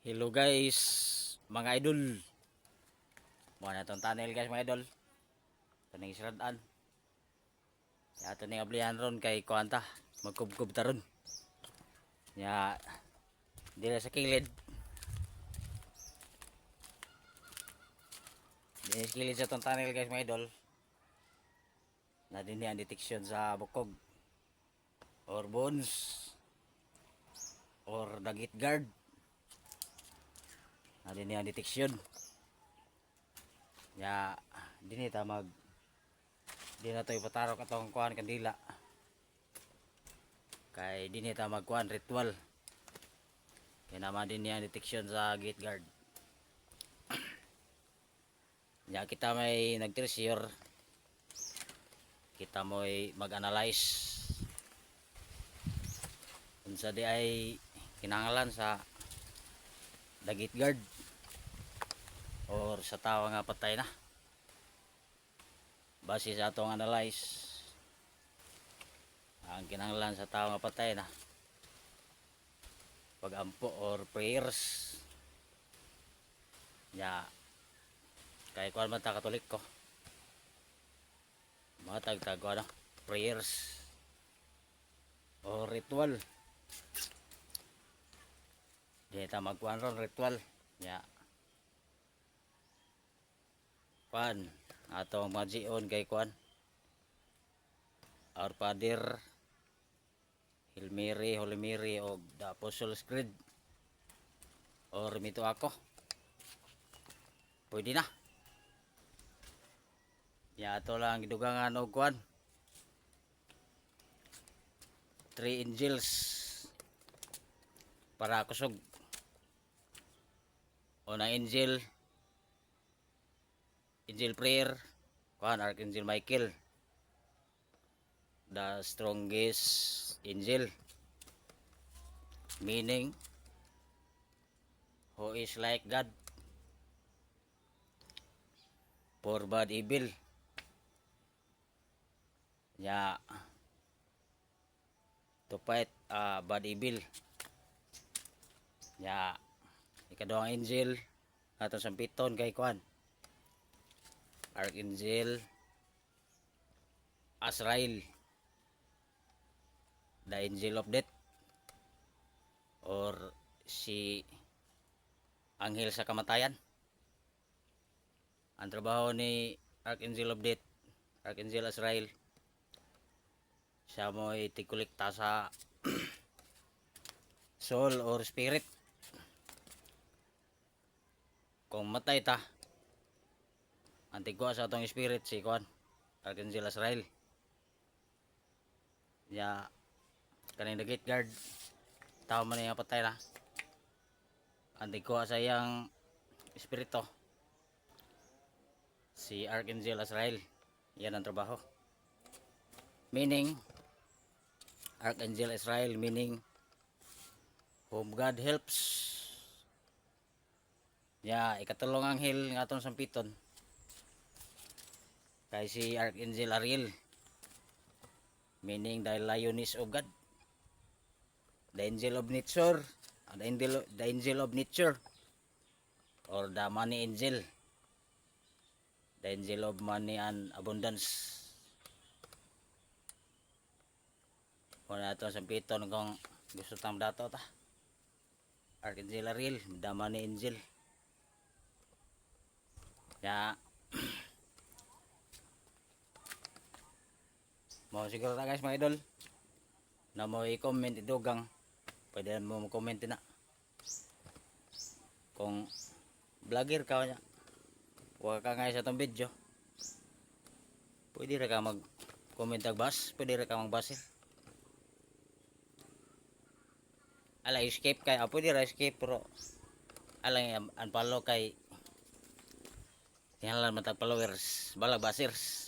Hello guys, mga idol. Mo na tong tunnel guys mga idol. Kaning isradaan. Ya ato ning ablihan ron kay kuanta, magkubkub ta ron. Ya dili sa kilid. Dili sa kilid sa tong tunnel guys mga idol. Na dinhi ang detection sa bukog or bones or dagit guard. Na dinhi ang detection. Ya dinhi ta mag di na to ipatarok atong kuan kandila kay dinhi ta magkuan ritual kay naman din ang detection sa gate guard. Ya kita may nagtreasure, kita mo'y mag-analyze unsa di ay kinahanglan sa dagit guard or sa tawo nga patay na. Base sa atong analyze, ang kinahanglan sa tao nga patay na pagampo or prayers ya kay kuan man ta katolik ko matag ano prayers or ritual di ta magkuan ron ritual ya kuan atong magion kay kuan Our Father, Hail Mary, Holy Mary o the Apostles' Creed or mito ako pwede na ya ato lang gidugangan og kuan 3 angels para kusog unang angel prayer kuan Archangel Michael, the strongest angel, meaning who is like God for bad evil ya to fight bad evil ya ikaduhang angel atong sampiton kay kuan Archangel Azrael, the angel of death or si anghel sa kamatayan. Ang trabaho ni Archangel of death, Archangel Azrael, siya mo'y tikulikta sa soul or spirit. Kung matay ta, ang tigwa sa atong spirit si kuan Archangel Azrael ya kaning the gate guard tao man nga patay na ang tigwa sa iyang espiritu si Archangel Azrael. Yan ang trabaho, meaning Archangel Azrael meaning whom God helps ya ikatulong anghel nga atong sampiton kay si Archangel Ariel meaning the lioness of God, the angel of nature, the angel of nature or the money angel, the angel of money and abundance. Kung nato sampiton kung gusto tang dato ta Archangel Ariel, the money angel ya mo siguro na guys mga idol na mo i-comment idugang pwede mo comment na kung vlogger ka nya huwag ka nga sa itong video pwede ra ka mag comment agbas, pwede ra ka magbasir ala escape kay pwede ra escape pero ala unfollow kay tingnan matag followers balag basers